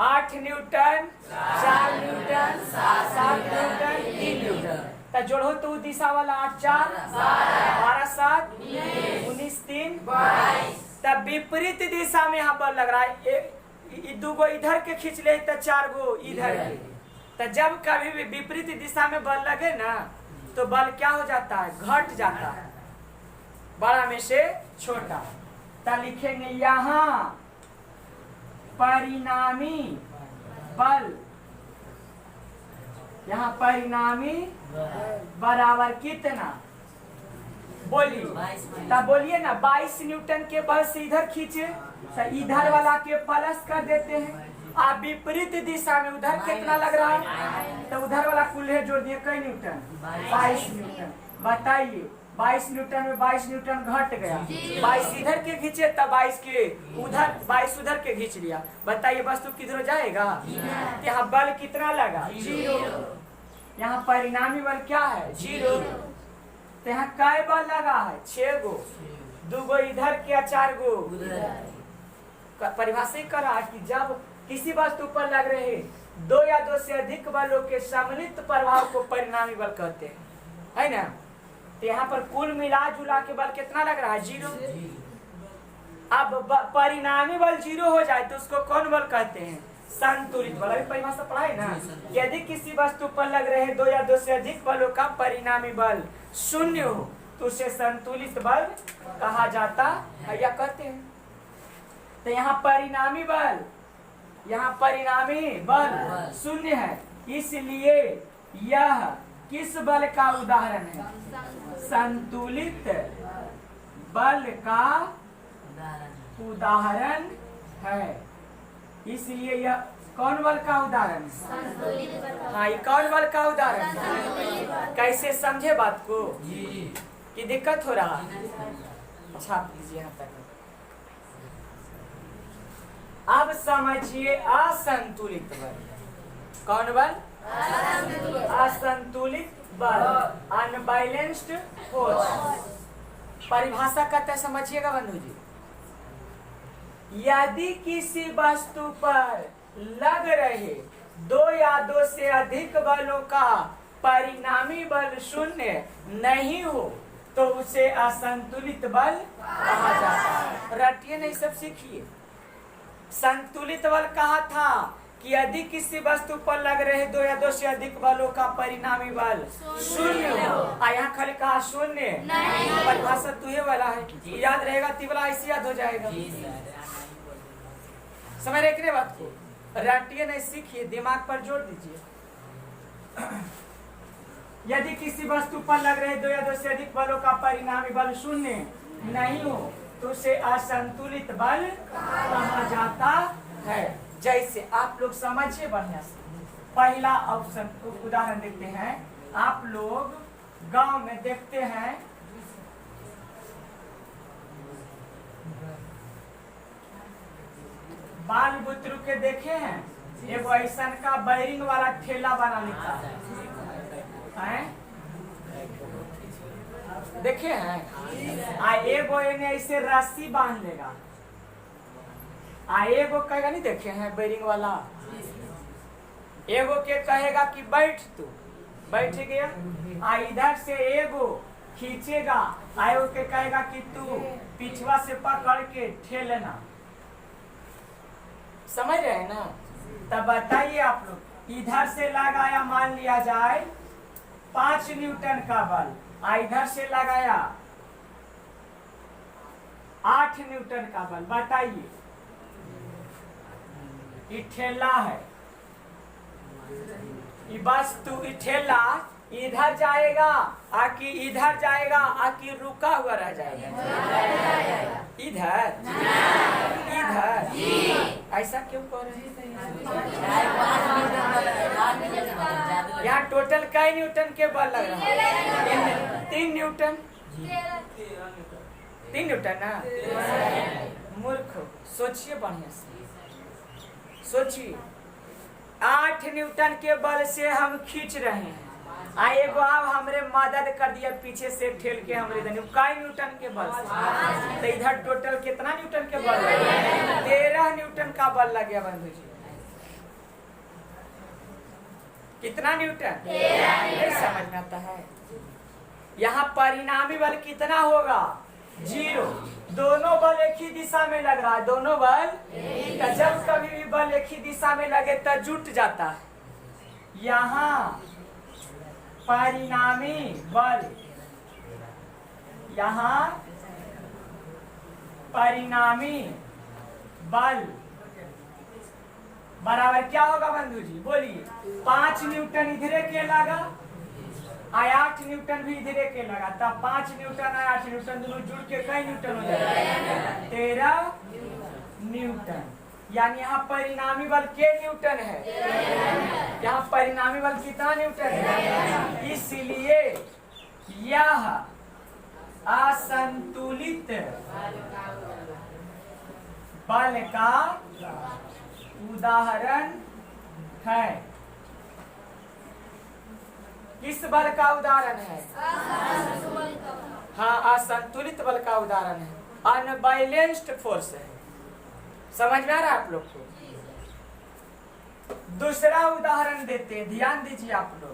8 न्यूटन, 4 न्यूटन, 7 न्यूटन, 3 न्यूटन, तब जोड़ो तो दिशा वाला 8 4 12 7 19 3 22। तब विपरीत दिशा में यहाँ बल लग रहा है, 2 गो इधर के खींच ले तो 4 गो इधर के, तो जब कभी भी विपरीत दिशा में बल लगे ना तो बल क्या हो जाता है, घट जाता है, बड़ा में से छोटा। तो लिखेंगे यहाँ परिणामी बल, यहाँ परिणामी बराबर कितना, बोलिए, तब बोलिए ना, 22 न्यूटन के बल से इधर खींचे, तो इधर वाला के प्लस कर देते हैं, आप विपरीत दिशा में उधर कितना लग रहा है, तो उधर वाला कुल है जोड़ दिए, कई न्यूटन, 22 न्यूटन। बताइए 22 न्यूटन में 22 न्यूटन घट गया, 22 इधर के खींचे तब 22 के उधर, 22 उधर के खींच लिया। बताइए वस्तु किधर जाएगा, यहाँ बल कितना लगा, 0। यहाँ परिणामी बल क्या है, 0। तो यहाँ काय बल लगा है, 6 गो, 2 गो इधर के 4 गो परिभाषित करा कि जब किसी वस्तु पर लग रहे 2 या 2 से अधिक बलों के सम्मिलित प्रभाव को परिणामी बल कहते हैं, है ना। तो यहाँ पर कुल मिला जुला के बल कितना लग रहा है, 0। अब परिणामी बल 0 हो जाए तो उसको कौन बल कहते हैं, संतुलित बल। अभी परिभाषा पढ़ाए ना, यदि किसी वस्तु पर लग रहे 2 या 2 से अधिक बलों का परिणामी बल 0 हो तो उसे संतुलित बल कहा जाता है या कहते हैं। तो यहाँ परिणामी बल, यहाँ परिणामी बल 0 है, इसलिए यह किस बल का उदाहरण है, संतुलित बल का उदाहरण है। इसलिए यह कौन बल का उदाहरण है, हाँ ये कौन बल का उदाहरण है। कैसे समझे बात को कि दिक्कत हो रहा है, छाप लीजिए यहाँ तक। अब समझिए असंतुलित बल, कौन बल, असंतुलित बल, अनबैलेंस्ड फोर्स। परिभाषा कहते हैं, समझिएगा बंधु जी। यदि किसी वस्तु पर लग रहे दो या दो से अधिक बलों का परिणामी बल शून्य नहीं हो तो उसे असंतुलित बल कहा जाता है। रटिए नहीं, सब सीखिए। संतुलित बल कहा था कि यदि किसी वस्तु पर लग रहे दो या दो से अधिक बलों का परिणामी बल शून्य हो। यहाँ खाली कहा शून्य, परिभाषा तुहे वाला है, याद रहेगा तिवला ऐसे याद हो जाएगा। समझ रहे बात को? रटिए नहीं, सीखिए, दिमाग पर जोर दीजिए। यदि किसी वस्तु पर लग रहे दो या दो से अधिक बलों का परिणामी बल शून्य नहीं हो तो उसे असंतुलित बल कहा जाता है। जैसे आप लोग समझिए बढ़िया से। पहला ऑप्शन उदाहरण देखते हैं। आप लोग गांव में देखते हैं बाल बुतरू के देखे हैं, एगो ऐसा का बैरिंग वाला ठेला बना लेता है, देखे हैं? आ एगो इन्हें ऐसे रस्सी बांध लेगा, आ एगो कहेगा, नहीं देखे हैं बैरिंग वाला? एगो के कहेगा कि बैठ, तू बैठ गया, आ इधर से एगो खींचेगा, आयो के कहेगा कि तू पिछवा से पकड़ के ठेलना। समझ रहे हैं ना? तब बताइए आप लोग, इधर से लगाया, मान लिया जाए 5 न्यूटन का बल, आ इधर से लगाया 8 न्यूटन का बल। बताइए, ये ठेला है, ये वस्तु ठेला इधर जाएगा आकि इधर जाएगा आकि रुका हुआ रह जाएगा? इधर इधर। ऐसा क्यों कर रहे हैं? यहाँ टोटल कई न्यूटन के बल लग रहा है? 3 न्यूटन। 3 न्यूटन ना? मूर्ख, सोचिए बढ़िया से, सोचिए। 8 न्यूटन के बल से हम खींच रहे हैं, एगो आप हमरे मदद कर दिया पीछे से ठेल के हमरे दनी, कई न्यूटन के बल से। तो इधर टोटल कितना न्यूटन के बल लगे? 13 न्यूटन का बल लग गया बंधु जी। कितना न्यूटन? 13। समझ में आता है? यहाँ परिणामी बल कितना होगा? 0। दोनों बल एक ही दिशा में लग रहा है, दोनों बल। जब कभी भी बल एक ही दिशा में लगे तो जुट जाता है। यहाँ परिणामी बल, यहाँ परिणामी बल बराबर क्या होगा बंधु जी? बोलिए। 5 न्यूटन इधरे के लगा, 8 न्यूटन भी इधरे के लगा, तब 5 न्यूटन 8 न्यूटन दोनों जुड़ के कई न्यूटन हो जाएगा? 13 न्यूटन। यानी यहाँ परिणामी बल के न्यूटन है? यहाँ परिणामी बल कितना न्यूटन है? इसलिए यह असंतुलित बल का उदाहरण है। किस बल का उदाहरण है? हाँ, असंतुलित बल का उदाहरण है, अनबैलेंस्ड फोर्स है। समझ में आ रहा है आप लोग को? दूसरा उदाहरण देते हैं, ध्यान दीजिए आप लोग।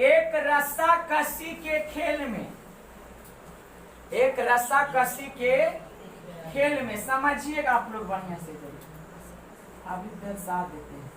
एक रस्सा कसी के खेल में, एक रस्सा कसी के खेल में, समझिएगा आप लोग बढ़िया से। अभी दर्शा देते हैं।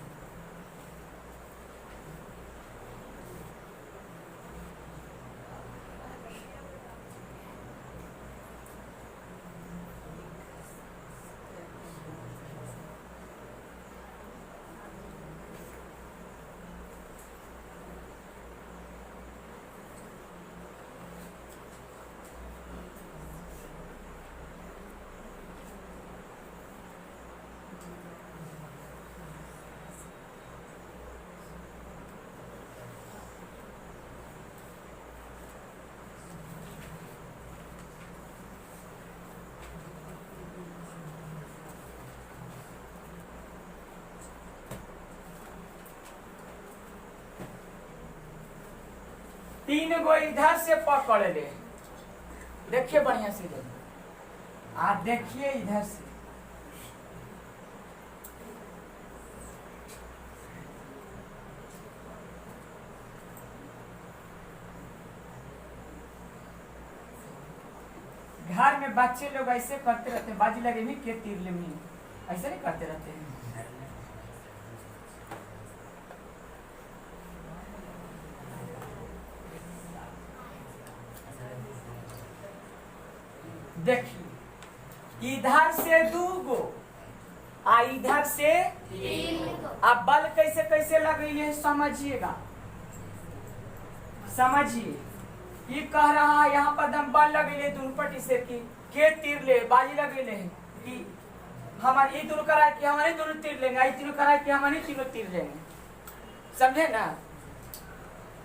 तीन गो इधर से पकड़ ले, देखिए बढ़िया से आप देखिए इधर से, घर में बच्चे लोग ऐसे करते रहते हैं, बाजी लगे भी के तीर ले मी, ऐसे नहीं करते रहते हैं। देखिए इधर से 2 गो आ इधर से 3 गो। अब बल कैसे कैसे लगे ये समझिएगा, समझिए। ये कह रहा है यहाँ पर दम बल लगे दोनों पट्टी से कि के तीर ले बाजी लगे कि हमारे ये दोनों करा कि हमारे दोनों तीर लेंगे, ये तीनों करा कि हमारे तीनों तीर लेंगे, समझे ना।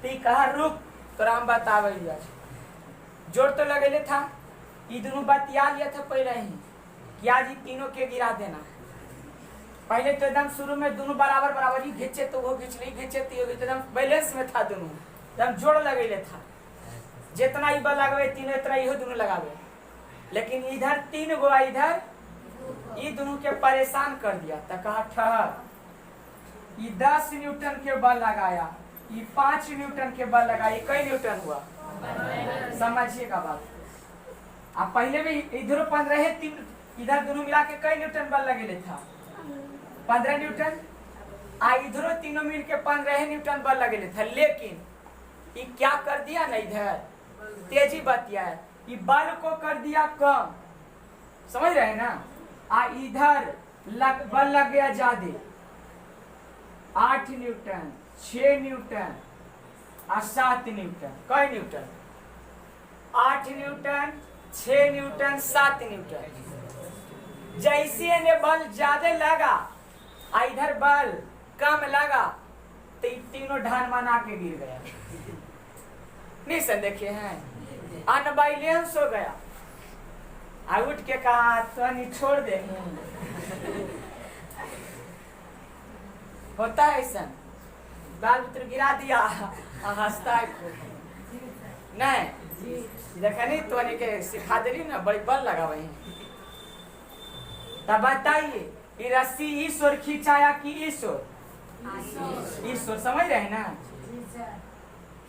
तो कहा रुक तो हम बतावे, जोर तो लगेले था, ये दोनों बतिया लिया था पहले ही कि आज ये तीनों के गिरा देना। पहले तो एकदम शुरू में दोनों बराबर बराबर ही घिंचे तो वो घिंच नहीं, घिंचे तो एकदम बैलेंस में था, दोनों एकदम जोड़ लगेले था। जितना ही बल लगावे तीनों इतना ही दोनों लगावे, लेकिन इधर 3 गो इधर ये दोनों के परेशान कर दिया। तो कहा ठहर, ये 10 न्यूटन के बल लगाया, ये 5 न्यूटन के बल लगाया, ये कई न्यूटन हुआ समझिएगा बात। अब पहले भी इधर 15 है, 3 इधर दोनों मिला के कई न्यूटन बल लगे था, 15 न्यूटन। आ इधरों तीनों मिल के 15 न्यूटन बल लगे था। लेकिन ये क्या कर दिया ना, इधर तेजी बतिया है, ये बल को कर दिया कम, समझ रहे हैं ना। आ इधर बल लग गया ज्यादा, 8 न्यूटन, 6 न्यूटन और 7 न्यूटन। कई न्यूटन? 8 Newton, 6 Newton, 7 Newton. जैसे ने बल ज्यादा लगा आ इधर बल कम लगा तो तीनों ढान मना के गिर गया। नहीं सर देखे हैं, अनबैलेंस हो गया। आ उठ के कहा तो नहीं छोड़ दे, होता है ऐसा, बाल पुत्र गिरा दिया हंसता है नहीं, देखा नहीं तो के सिखा दे रही ना, बड़ी बल लगा वही। तब बताइए ये रस्सी ईश्वर खिंचाया कि ईश्वर? ईश्वर, समझ रहे हैं ना।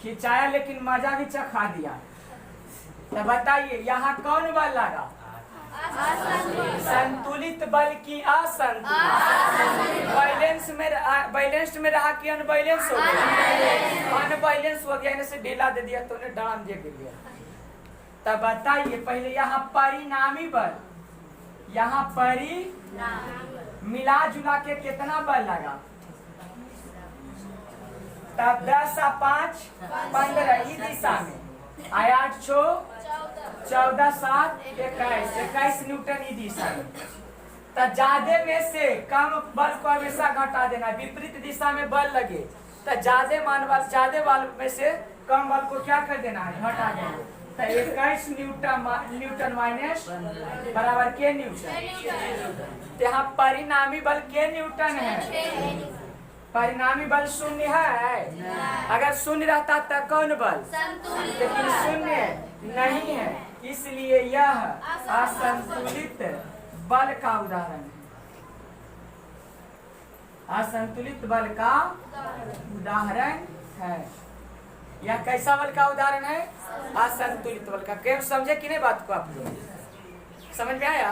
खिंचाया लेकिन मजा भी चखा दिया। तो बताइए यहाँ कौन बल लगा? संतुलित बल की असंतुलित? बैलेंस में रहा कि अनबैलेंस हो गया? अनबैलेंस हो गया, इन्हें ढीला दे दिया तो उन्हें डांड दे दिया। तब बताइए पहले यहाँ परिणामी बल, यहाँ मिला जुला के कितना बल लगा? तब 10 और 5 15 इस दिशा में, 8 6 14 7 21 न्यूटन इस दिशा में। तो ज्यादा में से कम बल को हमेशा घटा देना, विपरीत दिशा में बल लगे तो ज्यादा बल में से कम बल को क्या कर देना है? घटा देना। तो 21 न्यूटन माइनस बराबर के न्यूटन। यहाँ परिणामी बल के न्यूटन है, परिणामी बल 0 है। अगर 0 रहता तब कौन बल? लेकिन 0 नहीं है, इसलिए यह असंतुलित बल का उदाहरण है। असंतुलित बल का उदाहरण है। यह कैसा बल का उदाहरण है? असंतुलित बल का। क्यों समझे कि नहीं बात को? आप लोग समझ में आया?